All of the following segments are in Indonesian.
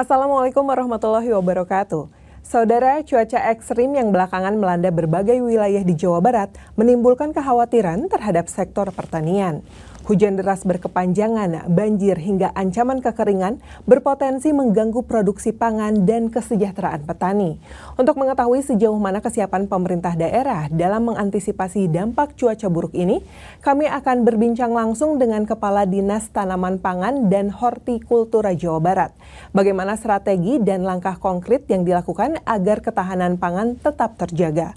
Assalamualaikum warahmatullahi wabarakatuh. Saudara, cuaca ekstrim yang belakangan melanda berbagai wilayah di Jawa Barat menimbulkan kekhawatiran terhadap sektor pertanian. Hujan deras berkepanjangan, banjir hingga ancaman kekeringan berpotensi mengganggu produksi pangan dan kesejahteraan petani. Untuk mengetahui sejauh mana kesiapan pemerintah daerah dalam mengantisipasi dampak cuaca buruk ini, kami akan berbincang langsung dengan Kepala Dinas Tanaman Pangan dan Hortikultura Jawa Barat. Bagaimana strategi dan langkah konkret yang dilakukan agar ketahanan pangan tetap terjaga.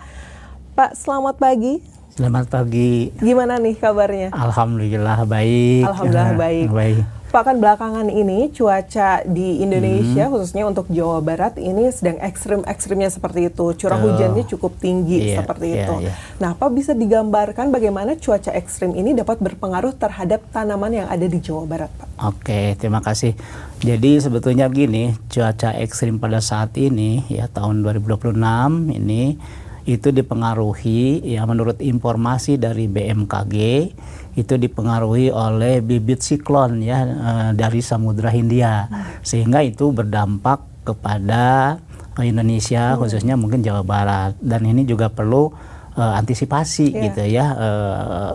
Pak, selamat pagi. Selamat pagi. Gimana nih kabarnya? Alhamdulillah baik. Alhamdulillah baik. Baik. Pak, kan belakangan ini cuaca di Indonesia khususnya untuk Jawa Barat ini sedang ekstrim-ekstrimnya seperti itu. Curah hujannya cukup tinggi seperti itu. Nah, Pak bisa digambarkan bagaimana cuaca ekstrim ini dapat berpengaruh terhadap tanaman yang ada di Jawa Barat, Pak? Oke, terima kasih. Jadi sebetulnya begini, cuaca ekstrim pada saat ini ya tahun 2026 ini itu dipengaruhi ya menurut informasi dari BMKG itu dipengaruhi oleh bibit siklon ya dari Samudra Hindia sehingga itu berdampak kepada Indonesia khususnya mungkin Jawa Barat, dan ini juga perlu antisipasi gitu ya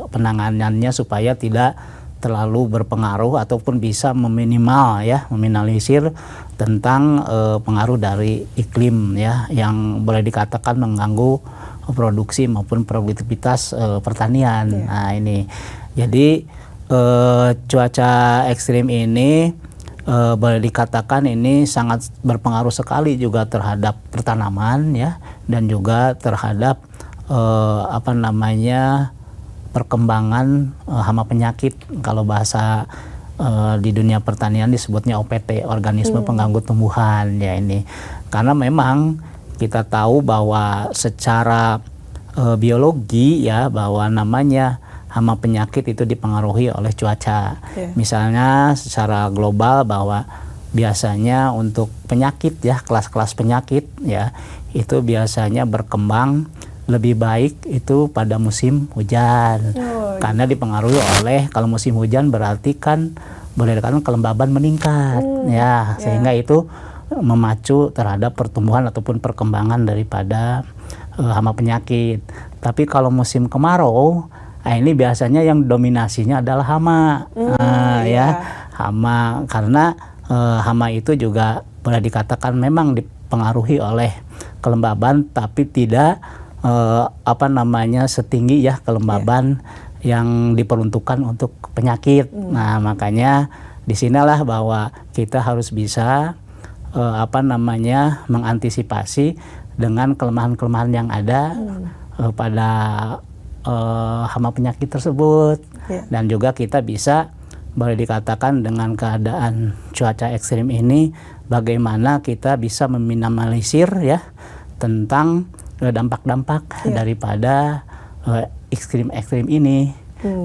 penanganannya supaya tidak terlalu berpengaruh ataupun bisa meminimalisir tentang pengaruh dari iklim ya yang boleh dikatakan mengganggu produksi maupun produktivitas pertanian. Nah ini jadi cuaca ekstrim ini boleh dikatakan ini sangat berpengaruh sekali juga terhadap pertanaman ya, dan juga terhadap perkembangan hama penyakit. Kalau bahasa di dunia pertanian disebutnya OPT, organisme pengganggu tumbuhan ya ini. Karena memang kita tahu bahwa secara biologi ya bahwa namanya hama penyakit itu dipengaruhi oleh cuaca. Misalnya secara global bahwa biasanya untuk penyakit ya, kelas-kelas penyakit ya itu biasanya berkembang lebih baik itu pada musim hujan. Karena dipengaruhi oleh, kalau musim hujan berarti kan boleh dikatakan kelembaban meningkat sehingga itu memacu terhadap pertumbuhan ataupun perkembangan daripada hama penyakit. Tapi kalau musim kemarau, ini biasanya yang dominasinya adalah hama. Hama, karena hama itu juga boleh dikatakan memang dipengaruhi oleh kelembaban tapi tidak setinggi ya kelembaban yang diperuntukkan untuk penyakit. Nah, makanya disinilah bahwa kita harus bisa mengantisipasi dengan kelemahan-kelemahan yang ada pada hama penyakit tersebut. Dan juga kita bisa boleh dikatakan dengan keadaan cuaca ekstrim ini bagaimana kita bisa meminimalisir ya tentang dampak-dampak daripada ekstrim-ekstrim ini.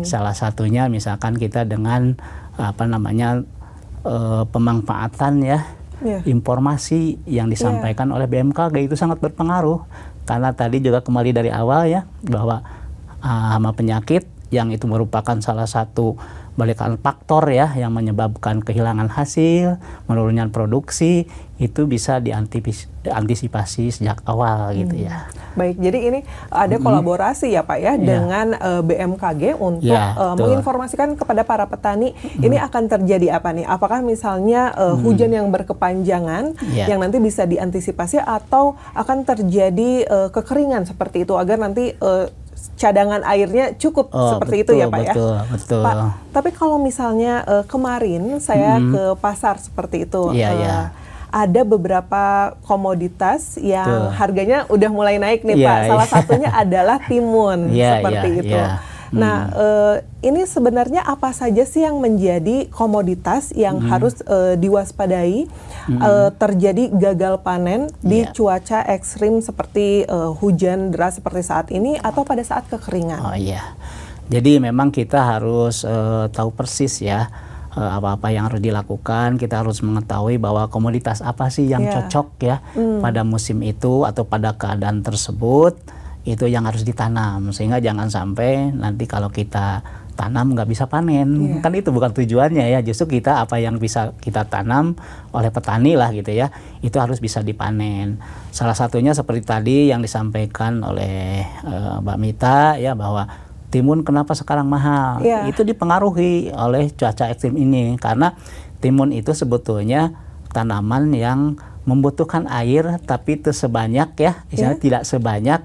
Salah satunya misalkan kita dengan pemanfaatan informasi yang disampaikan oleh BMKG itu sangat berpengaruh. Karena tadi juga kembali dari awal ya bahwa hama penyakit yang itu merupakan salah satu balikan faktor ya yang menyebabkan kehilangan hasil, menurunnya produksi, itu bisa diantisipasi sejak awal gitu ya. Baik, jadi ini ada kolaborasi ya Pak ya dengan BMKG untuk menginformasikan kepada para petani ini akan terjadi apa nih? Apakah misalnya hujan yang berkepanjangan yang nanti bisa diantisipasi atau akan terjadi kekeringan seperti itu agar nanti cadangan airnya cukup seperti itu ya Pak ya? Betul. Pak, tapi kalau misalnya kemarin saya ke pasar seperti itu, ada beberapa komoditas yang harganya udah mulai naik nih Pak. Salah satunya adalah timun seperti itu. Nah, ini sebenarnya apa saja sih yang menjadi komoditas yang harus diwaspadai terjadi gagal panen di cuaca ekstrim seperti hujan deras seperti saat ini atau pada saat kekeringan? Jadi memang kita harus tahu persis ya apa-apa yang harus dilakukan. Kita harus mengetahui bahwa komoditas apa sih yang cocok ya pada musim itu atau pada keadaan tersebut, itu yang harus ditanam, sehingga jangan sampai nanti kalau kita tanam nggak bisa panen. Kan itu bukan tujuannya ya, justru kita apa yang bisa kita tanam oleh petani lah gitu ya, itu harus bisa dipanen. Salah satunya seperti tadi yang disampaikan oleh Mbak Mita ya, bahwa timun kenapa sekarang mahal, itu dipengaruhi oleh cuaca ekstrim ini, karena timun itu sebetulnya tanaman yang membutuhkan air tapi itu sebanyak ya, misalnya tidak sebanyak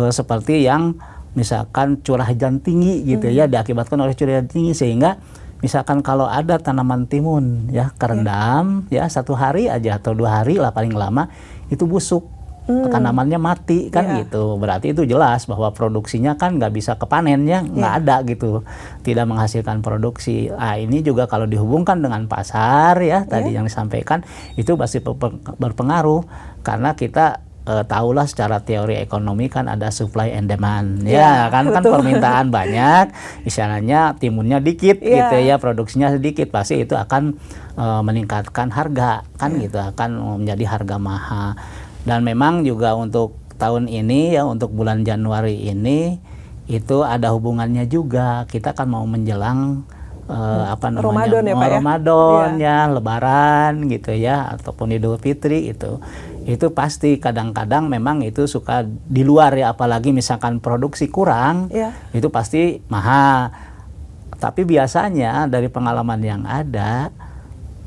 seperti yang misalkan curah hujan tinggi gitu ya, diakibatkan oleh curah hujan tinggi, sehingga misalkan kalau ada tanaman timun ya kerendam ya 1 hari aja atau 2 hari lah paling lama, itu busuk, tanamannya mati kan gitu. Berarti itu jelas bahwa produksinya kan nggak bisa kepanen ya, nggak ada gitu, tidak menghasilkan produksi. Ini juga kalau dihubungkan dengan pasar ya tadi yang disampaikan, itu pasti berpengaruh, karena kita tahulah secara teori ekonomi kan ada supply and demand kan permintaan banyak, istilahnya timunnya dikit gitu ya, produksinya sedikit, pasti itu akan meningkatkan harga kan gitu, akan menjadi harga mahal. Dan memang juga untuk tahun ini ya, untuk bulan Januari ini itu ada hubungannya juga, kita kan mau menjelang Ramadan ya Pak ya? Ramadan ya, Lebaran gitu ya, ataupun Idul Fitri itu pasti kadang-kadang memang itu suka di luar ya, apalagi misalkan produksi kurang, itu pasti mahal. Tapi biasanya dari pengalaman yang ada,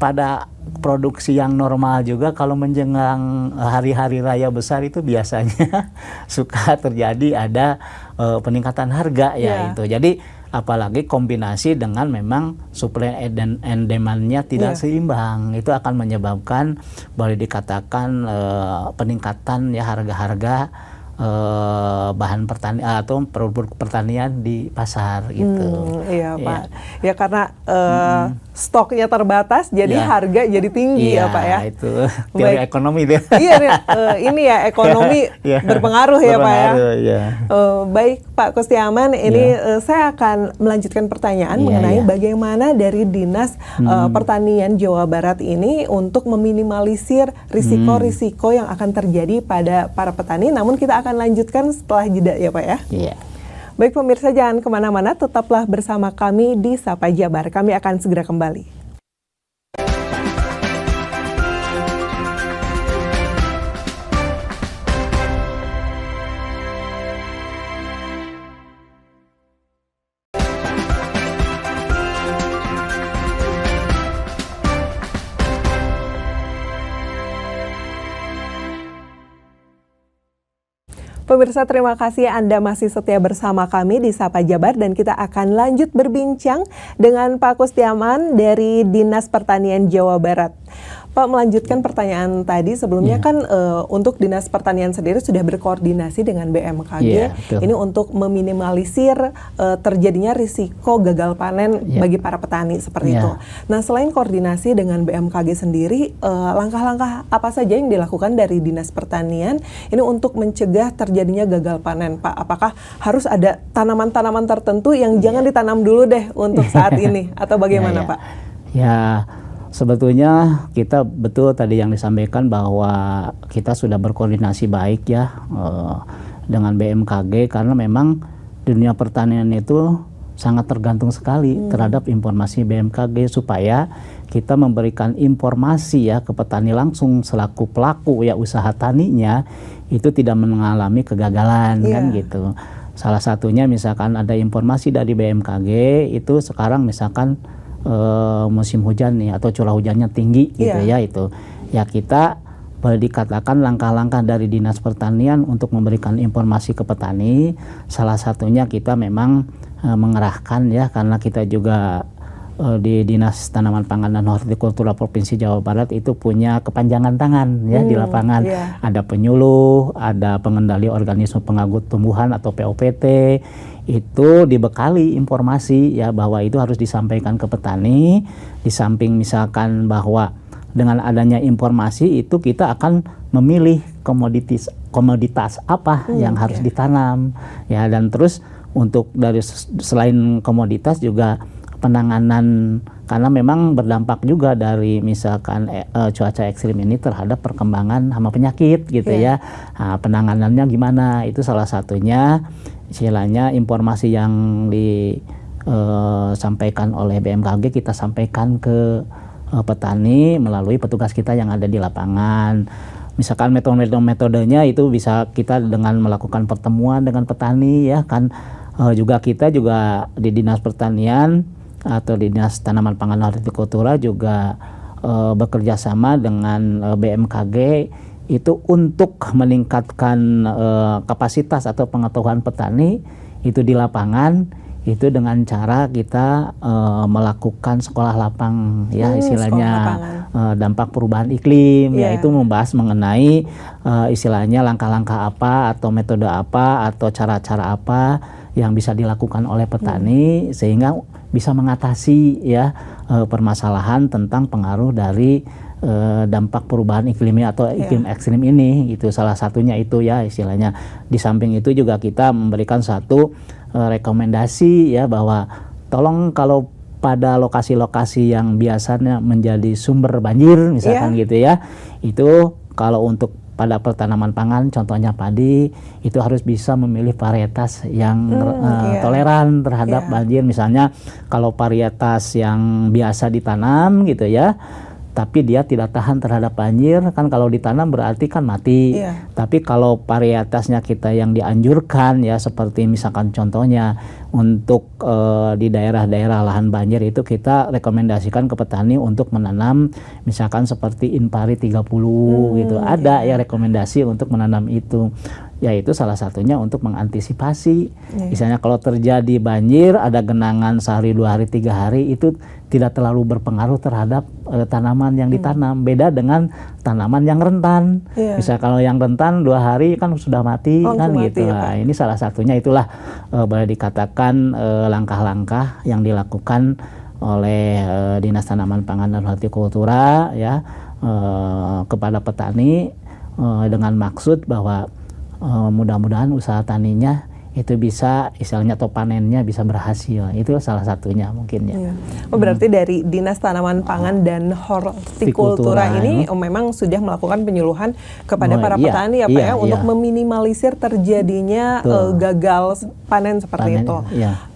pada produksi yang normal juga kalau menjelang hari-hari raya besar itu biasanya suka terjadi ada peningkatan harga ya itu. Jadi apalagi kombinasi dengan memang supply and demand-nya tidak seimbang, itu akan menyebabkan boleh dikatakan peningkatan ya harga-harga bahan pertanian atau produk pertanian di pasar gitu. Iya Pak. Ya karena stoknya terbatas, jadi harga jadi tinggi ya Pak ya. Itu teori ekonomi deh. Ini ya ekonomi berpengaruh ya Pak ya. Baik Pak Kustiaman, ini saya akan melanjutkan pertanyaan mengenai bagaimana dari Dinas Pertanian Jawa Barat ini untuk meminimalisir risiko-risiko yang akan terjadi pada para petani. Namun kita akan lanjutkan setelah jeda ya Pak ya. Baik pemirsa, jangan kemana-mana, tetaplah bersama kami di Sapa Jabar. Kami akan segera kembali. Pemirsa, terima kasih Anda masih setia bersama kami di Sapa Jabar, dan kita akan lanjut berbincang dengan Pak Kustiaman dari Dinas Pertanian Jawa Barat. Pak, melanjutkan pertanyaan tadi sebelumnya kan untuk Dinas Pertanian sendiri sudah berkoordinasi dengan BMKG ini untuk meminimalisir terjadinya risiko gagal panen bagi para petani seperti itu. Nah, selain koordinasi dengan BMKG sendiri, langkah-langkah apa saja yang dilakukan dari Dinas Pertanian ini untuk mencegah terjadinya gagal panen, Pak? Apakah harus ada tanaman-tanaman tertentu yang jangan ditanam dulu deh untuk saat ini, atau bagaimana Pak? Sebetulnya kita betul tadi yang disampaikan bahwa kita sudah berkoordinasi baik ya dengan BMKG, karena memang dunia pertanian itu sangat tergantung sekali terhadap informasi BMKG, supaya kita memberikan informasi ya ke petani langsung selaku pelaku ya usaha taninya, itu tidak mengalami kegagalan kan gitu. Salah satunya misalkan ada informasi dari BMKG itu sekarang misalkan musim hujan nih atau curah hujannya tinggi gitu ya, itu ya kita boleh dikatakan langkah-langkah dari Dinas Pertanian untuk memberikan informasi ke petani. Salah satunya kita memang mengerahkan ya, karena kita juga di Dinas Tanaman Pangan dan Hortikultura Provinsi Jawa Barat itu punya kepanjangan tangan ya di lapangan. Ada penyuluh, ada pengendali organisme penganggut tumbuhan atau POPT, itu dibekali informasi ya bahwa itu harus disampaikan ke petani. Di samping misalkan bahwa dengan adanya informasi itu kita akan memilih komoditas apa yang harus ditanam ya, dan terus untuk dari selain komoditas juga penanganan, karena memang berdampak juga dari misalkan cuaca ekstrim ini terhadap perkembangan hama penyakit gitu ya. Nah, penanganannya gimana, itu salah satunya istilahnya informasi yang disampaikan oleh BMKG, kita sampaikan ke petani melalui petugas kita yang ada di lapangan. Misalkan metodenya itu bisa kita dengan melakukan pertemuan dengan petani ya kan. Juga kita juga di Dinas Pertanian atau Dinas Tanaman Pangan dan Hortikultura juga bekerja sama dengan BMKG itu untuk meningkatkan kapasitas atau pengetahuan petani itu di lapangan, itu dengan cara kita melakukan sekolah lapang ya istilahnya, dampak perubahan iklim yaitu membahas mengenai istilahnya langkah-langkah apa atau metode apa atau cara-cara apa yang bisa dilakukan oleh petani sehingga bisa mengatasi ya permasalahan tentang pengaruh dari dampak perubahan iklimnya atau iklim ekstrim ini. Itu salah satunya itu ya istilahnya. Di samping itu juga kita memberikan satu rekomendasi ya bahwa tolong kalau pada lokasi-lokasi yang biasanya menjadi sumber banjir misalkan gitu ya, itu kalau untuk pada pertanaman pangan contohnya padi itu harus bisa memilih varietas yang toleran terhadap banjir. Misalnya kalau varietas yang biasa ditanam gitu ya, tapi dia tidak tahan terhadap banjir, kan kalau ditanam berarti kan mati. Tapi kalau varietasnya kita yang dianjurkan ya seperti misalkan contohnya untuk di daerah-daerah lahan banjir itu kita rekomendasikan ke petani untuk menanam misalkan seperti Inpari 30 gitu. Ada ya rekomendasi untuk menanam itu. Yaitu salah satunya untuk mengantisipasi. Misalnya kalau terjadi banjir, ada genangan sehari, 2 hari, 3 hari, itu tidak terlalu berpengaruh terhadap tanaman yang ditanam. Beda dengan tanaman yang rentan. Misal kalau yang rentan 2 hari kan sudah mati kan gitu. Nah, ini salah satunya itulah boleh dikatakan langkah-langkah yang dilakukan oleh Dinas Tanaman Pangan dan Hortikultura ya kepada petani dengan maksud bahwa mudah-mudahan usaha taninya itu bisa istilahnya atau panennya bisa berhasil. Itu salah satunya mungkin ya. Berarti dari Dinas Tanaman Pangan dan Hortikultura ini memang sudah melakukan penyuluhan kepada para petani ya Pak ya untuk meminimalisir terjadinya gagal panen seperti itu.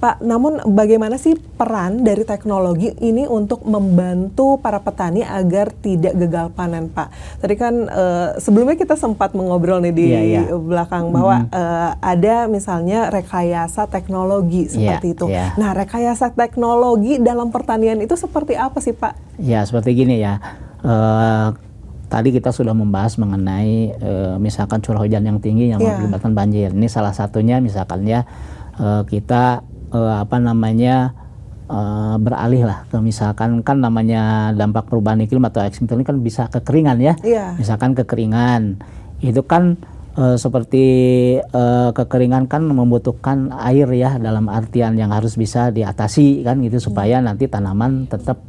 Pak, namun bagaimana sih peran dari teknologi ini untuk membantu para petani agar tidak gagal panen Pak? Tadi kan sebelumnya kita sempat mengobrol nih di belakang bahwa ada misalnya rekayasa teknologi seperti itu. Nah, rekayasa teknologi dalam pertanian itu seperti apa sih Pak? Ya, seperti gini ya. Tadi kita sudah membahas mengenai misalkan curah hujan yang tinggi yang mengakibatkan banjir. Ini salah satunya misalkan ya kita beralih lah ke misalkan kan namanya dampak perubahan iklim atau ekstrim ini kan bisa kekeringan ya. Misalkan kekeringan itu kan seperti kekeringan kan membutuhkan air ya dalam artian yang harus bisa diatasi kan gitu supaya nanti tanaman tetap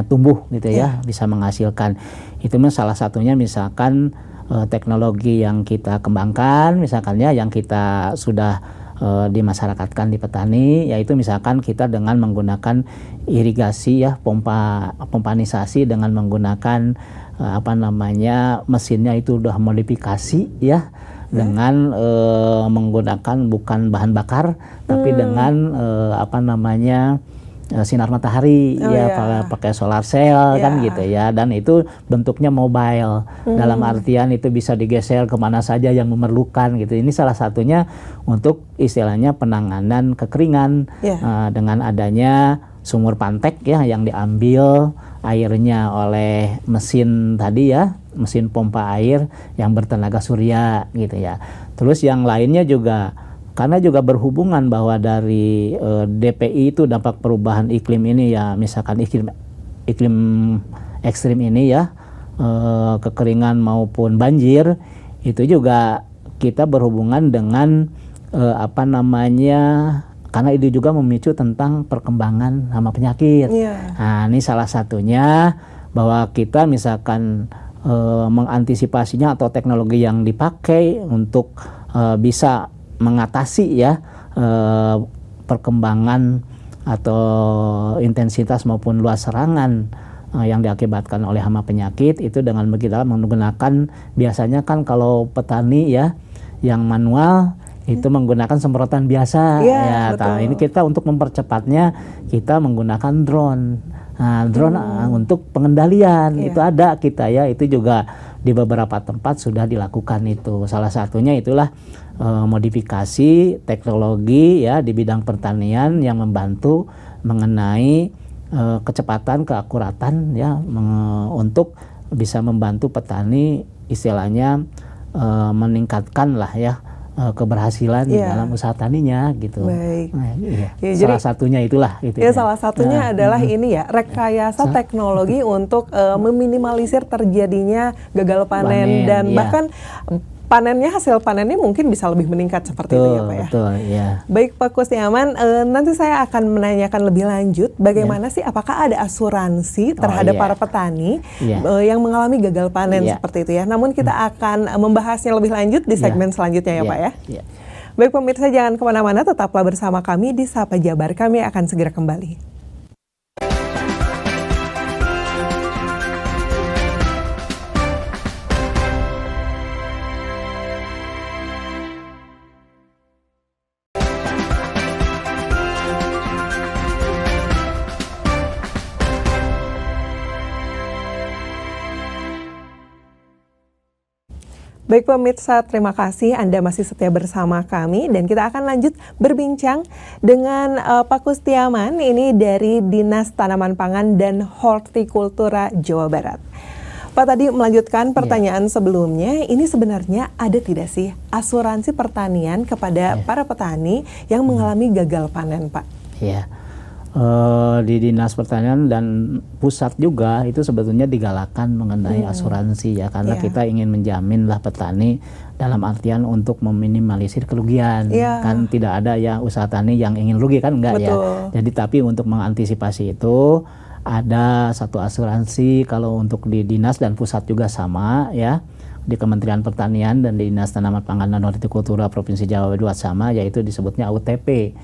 tumbuh gitu ya bisa menghasilkan. Itu salah satunya misalkan teknologi yang kita kembangkan misalkan ya yang kita sudah dimasyarakatkan di petani, yaitu misalkan kita dengan menggunakan irigasi ya pompanisasi dengan menggunakan mesinnya itu udah modifikasi ya dengan menggunakan bukan bahan bakar tapi dengan sinar matahari pakai solar cell kan gitu ya, dan itu bentuknya mobile dalam artian itu bisa digeser kemana saja yang memerlukan gitu. Ini salah satunya untuk istilahnya penanganan kekeringan dengan adanya sumur pantek ya yang diambil airnya oleh mesin tadi ya, mesin pompa air yang bertenaga surya gitu ya. Terus yang lainnya juga karena juga berhubungan bahwa dari DPI itu dampak perubahan iklim ini ya, misalkan iklim ekstrim ini ya, kekeringan maupun banjir, itu juga kita berhubungan dengan karena itu juga memicu tentang perkembangan hama penyakit. Nah, ini salah satunya bahwa kita misalkan mengantisipasinya atau teknologi yang dipakai untuk bisa mengatasi ya perkembangan atau intensitas maupun luas serangan yang diakibatkan oleh hama penyakit itu dengan kita menggunakan biasanya kan kalau petani ya yang manual itu menggunakan semprotan biasa. Iya, Ya, betul. ini kita untuk mempercepatnya kita menggunakan drone. Nah, drone untuk pengendalian Iya. itu ada kita ya, itu juga di beberapa tempat sudah dilakukan itu. Salah satunya itulah modifikasi teknologi ya di bidang pertanian yang membantu mengenai kecepatan, keakuratan ya untuk bisa membantu petani istilahnya meningkatkan lah ya keberhasilan di Iya. dalam usaha taninya gitu. Baik. Nah, iya. Ya, Salah jadi- satunya itulah gitu. Ya, salah satunya adalah ini ya, rekayasa teknologi untuk meminimalisir terjadinya gagal panen Panen, dan iya. bahkan hasil panennya mungkin bisa lebih meningkat seperti itu ya Pak ya. Betul, ya. Baik Pak Kustiaman, nanti saya akan menanyakan lebih lanjut bagaimana sih apakah ada asuransi terhadap iya. para petani Iya. yang mengalami gagal panen Iya. seperti itu ya. Namun kita akan membahasnya lebih lanjut di segmen selanjutnya ya Pak ya. Iya. Baik pemirsa, jangan kemana-mana, tetaplah bersama kami di Sapa Jabar. Kami akan segera kembali. Baik pemirsa, terima kasih Anda masih setia bersama kami dan kita akan lanjut berbincang dengan Pak Kustiaman ini dari Dinas Tanaman Pangan dan Hortikultura Jawa Barat. Pak tadi melanjutkan pertanyaan sebelumnya, ini sebenarnya ada tidak sih asuransi pertanian kepada para petani yang mengalami gagal panen, Pak? Ya, di Dinas Pertanian dan pusat juga itu sebetulnya digalakan mengenai asuransi ya, karena kita ingin menjamin lah petani dalam artian untuk meminimalisir kerugian. Kan tidak ada ya usaha tani yang ingin rugi kan, enggak. Betul. Ya. Jadi tapi untuk mengantisipasi itu ada satu asuransi, kalau untuk di dinas dan pusat juga sama ya, di Kementerian Pertanian dan di Dinas Tanaman Pangan dan Hortikultura Provinsi Jawa Barat sama, yaitu disebutnya AUTP,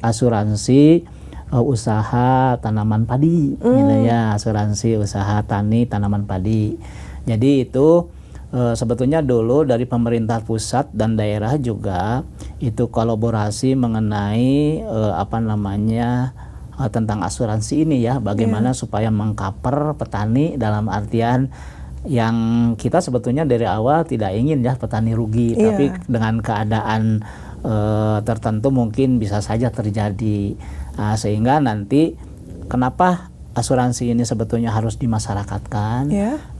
asuransi usaha tanaman padi, gitu ya, asuransi usaha tani tanaman padi. Jadi itu sebetulnya dulu dari pemerintah pusat dan daerah juga itu kolaborasi mengenai tentang asuransi ini ya, bagaimana supaya mengcover petani dalam artian yang kita sebetulnya dari awal tidak ingin ya petani rugi, tapi dengan keadaan tertentu mungkin bisa saja terjadi. Sehingga nanti kenapa asuransi ini sebetulnya harus dimasyarakatkan?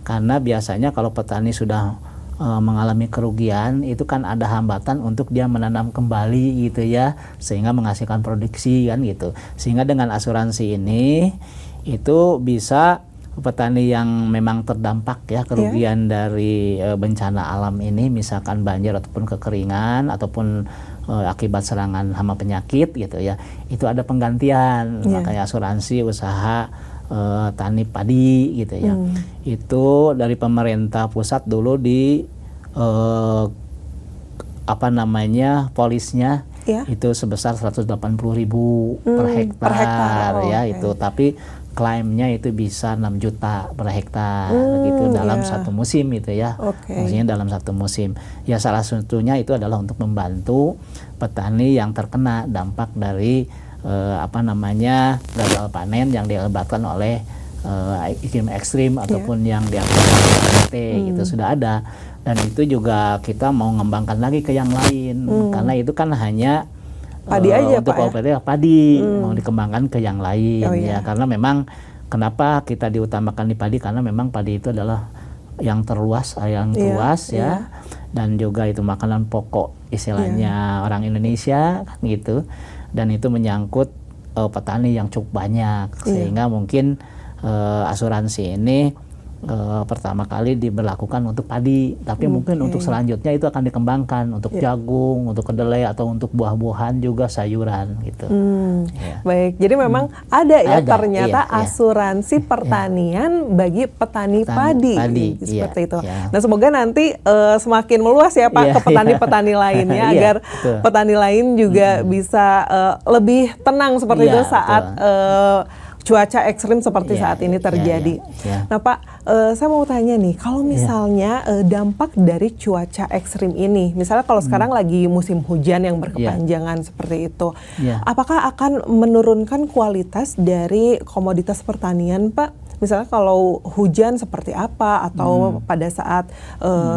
Karena biasanya kalau petani sudah mengalami kerugian itu kan ada hambatan untuk dia menanam kembali gitu ya, sehingga menghasilkan produksi kan gitu. Sehingga dengan asuransi ini itu bisa petani yang memang terdampak ya kerugian dari bencana alam ini, misalkan banjir ataupun kekeringan ataupun akibat serangan hama penyakit gitu ya, itu ada penggantian. Makanya asuransi usaha tani padi gitu ya. Itu dari pemerintah pusat dulu di polisnya itu sebesar 180.000 per hektar ya. Itu tapi klaimnya itu bisa 6 juta per hektar gitu dalam satu musim gitu ya. Maksudnya dalam satu musim. Ya salah satunya itu adalah untuk membantu petani yang terkena dampak dari gagal panen yang diakibatkan oleh iklim ekstrim ataupun yang diakibatkan gitu sudah ada. Dan itu juga kita mau mengembangkan lagi ke yang lain, karena itu kan hanya padi aja untuk Pak ya? Padi mau dikembangkan ke yang lain ya, karena memang kenapa kita diutamakan di padi, karena memang padi itu adalah yang terluas, yang luas ya, dan juga itu makanan pokok istilahnya orang Indonesia kan gitu, dan itu menyangkut petani yang cukup banyak, sehingga mungkin asuransi ini pertama kali diberlakukan untuk padi, tapi mungkin untuk selanjutnya itu akan dikembangkan untuk jagung, untuk kedelai atau untuk buah-buahan juga sayuran gitu. Baik, jadi memang ada ya ternyata asuransi pertanian bagi petani padi seperti itu. Nah semoga nanti semakin meluas ya Pak ke petani-petani lainnya agar petani lain juga bisa lebih tenang seperti itu saat cuaca ekstrim seperti Iya, saat ini terjadi. iya. Nah Pak, saya mau tanya nih, kalau misalnya dampak dari cuaca ekstrim ini, misalnya kalau sekarang lagi musim hujan yang berkepanjangan seperti itu, apakah akan menurunkan kualitas dari komoditas pertanian Pak? Misalnya kalau hujan seperti apa atau pada saat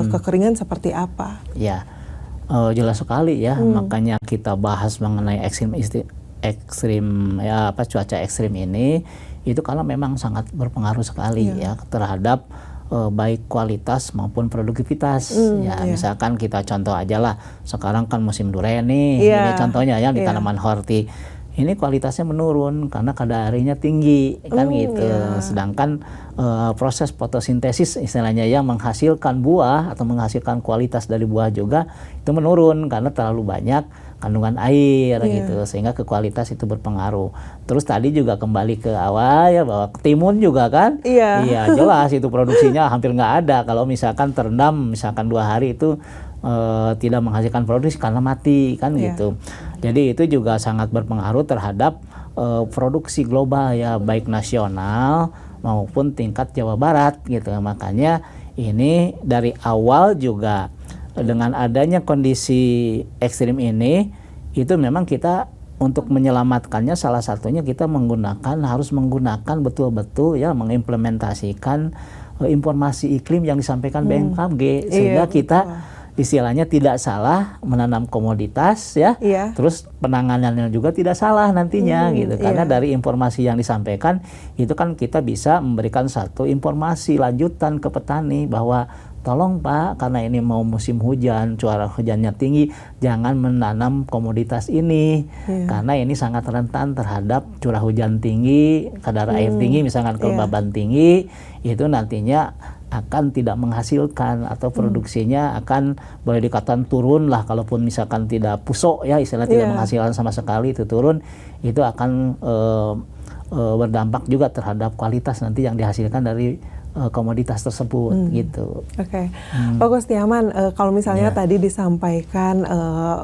kekeringan seperti apa? Ya, jelas sekali ya. Makanya kita bahas mengenai ekstrim ya cuaca ekstrim ini itu karena memang sangat berpengaruh sekali ya terhadap baik kualitas maupun produktivitas. Misalkan kita contoh aja lah, sekarang kan musim durian nih, ini contohnya ya di tanaman horti. Ini kualitasnya menurun karena kadar airnya tinggi kan gitu. Sedangkan proses fotosintesis istilahnya yang menghasilkan buah atau menghasilkan kualitas dari buah juga itu menurun karena terlalu banyak kandungan air gitu, sehingga ke kualitas itu berpengaruh. Terus tadi juga kembali ke awal ya bahwa ketimun juga kan, iya jelas itu produksinya hampir nggak ada kalau misalkan terendam misalkan 2 hari itu tidak menghasilkan produksi karena mati kan gitu. Jadi itu juga sangat berpengaruh terhadap produksi global ya, baik nasional maupun tingkat Jawa Barat gitu. Makanya ini dari awal juga dengan adanya kondisi ekstrim ini, itu memang kita untuk menyelamatkannya salah satunya kita harus menggunakan betul-betul ya mengimplementasikan informasi iklim yang disampaikan BMKG sehingga kita istilahnya tidak salah menanam komoditas ya, terus penanganannya juga tidak salah nantinya gitu, karena dari informasi yang disampaikan itu kan kita bisa memberikan satu informasi lanjutan ke petani bahwa tolong Pak, karena ini mau musim hujan, curah hujannya tinggi, jangan menanam komoditas ini karena ini sangat rentan terhadap curah hujan tinggi, kadar air tinggi, misalkan kelembaban tinggi, itu nantinya akan tidak menghasilkan atau produksinya akan boleh dikatakan turun lah, kalaupun misalkan tidak pusok ya istilah tidak menghasilkan sama sekali itu turun, itu akan berdampak juga terhadap kualitas nanti yang dihasilkan dari komoditas tersebut gitu. Oke. Pak Kustiaman, kalau misalnya tadi disampaikan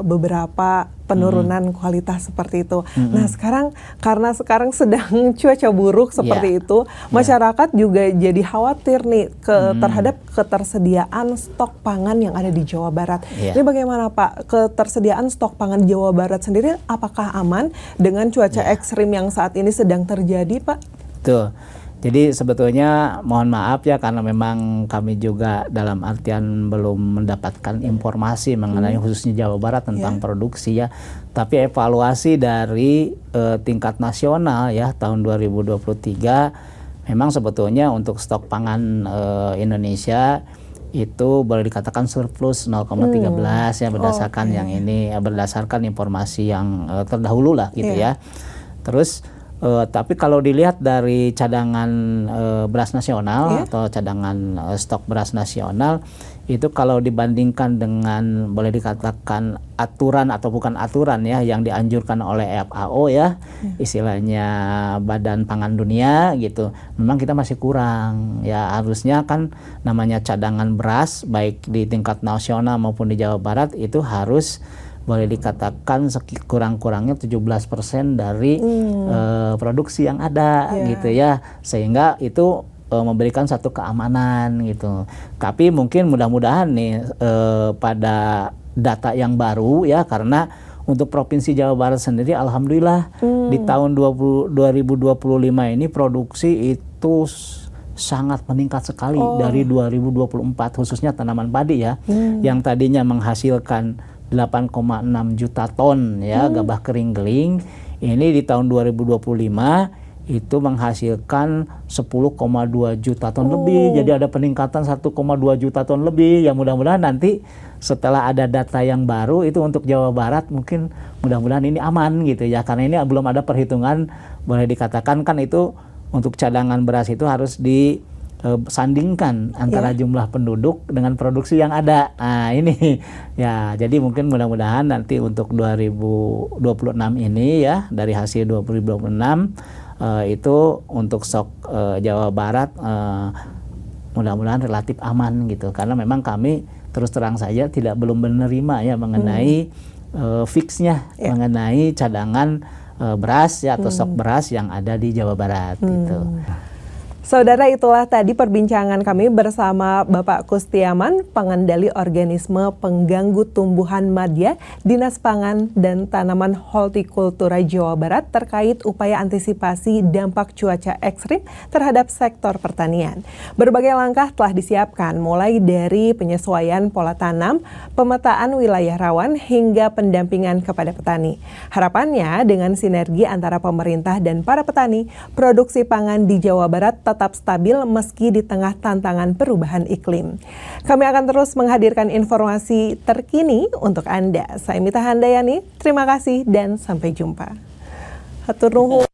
beberapa penurunan kualitas seperti itu. Nah sekarang karena sekarang sedang cuaca buruk seperti itu, masyarakat juga jadi khawatir nih terhadap ketersediaan stok pangan yang ada di Jawa Barat. Ini bagaimana Pak, ketersediaan stok pangan Jawa Barat sendiri apakah aman dengan cuaca ekstrim yang saat ini sedang terjadi Pak? Tuh. Jadi sebetulnya mohon maaf ya karena memang kami juga dalam artian belum mendapatkan informasi mengenai khususnya Jawa Barat tentang produksi ya. Tapi evaluasi dari tingkat nasional ya tahun 2023 memang sebetulnya untuk stok pangan Indonesia itu boleh dikatakan surplus 0,13 ya berdasarkan yang ini berdasarkan informasi yang terdahulu lah gitu ya. Terus tapi kalau dilihat dari cadangan beras nasional atau cadangan stok beras nasional itu kalau dibandingkan dengan boleh dikatakan aturan atau bukan aturan ya yang dianjurkan oleh FAO ya istilahnya Badan Pangan Dunia gitu, memang kita masih kurang ya. Harusnya kan namanya cadangan beras baik di tingkat nasional maupun di Jawa Barat itu harus boleh dikatakan kurang-kurangnya 17% dari produksi yang ada gitu ya, sehingga itu memberikan satu keamanan gitu. Tapi mungkin mudah-mudahan nih pada data yang baru ya, karena untuk Provinsi Jawa Barat sendiri alhamdulillah di tahun 2025 ini produksi itu sangat meningkat sekali dari 2024 khususnya tanaman padi ya, yang tadinya menghasilkan 8,6 juta ton ya gabah kering geling, ini di tahun 2025 itu menghasilkan 10,2 juta ton lebih. Jadi ada peningkatan 1,2 juta ton lebih. Yang mudah-mudahan nanti setelah ada data yang baru itu untuk Jawa Barat mungkin mudah-mudahan ini aman gitu ya, karena ini belum ada perhitungan, boleh dikatakan kan itu untuk cadangan beras itu harus disandingkan antara jumlah penduduk dengan produksi yang ada. Nah ini ya, jadi mungkin mudah-mudahan nanti untuk 2026 ini ya dari hasil 2026 itu untuk stok Jawa Barat mudah-mudahan relatif aman gitu, karena memang kami terus terang saja belum menerima ya mengenai fixnya mengenai cadangan beras ya atau stok beras yang ada di Jawa Barat gitu. Saudara, itulah tadi perbincangan kami bersama Bapak Kustiaman, pengendali organisme pengganggu tumbuhan madya, Dinas Pangan dan Tanaman Hortikultura Jawa Barat terkait upaya antisipasi dampak cuaca ekstrim terhadap sektor pertanian. Berbagai langkah telah disiapkan, mulai dari penyesuaian pola tanam, pemetaan wilayah rawan, hingga pendampingan kepada petani. Harapannya dengan sinergi antara pemerintah dan para petani, produksi pangan di Jawa Barat tetap stabil meski di tengah tantangan perubahan iklim. Kami akan terus menghadirkan informasi terkini untuk Anda. Saya Mita Handayani, terima kasih dan sampai jumpa. Hatur nuhun.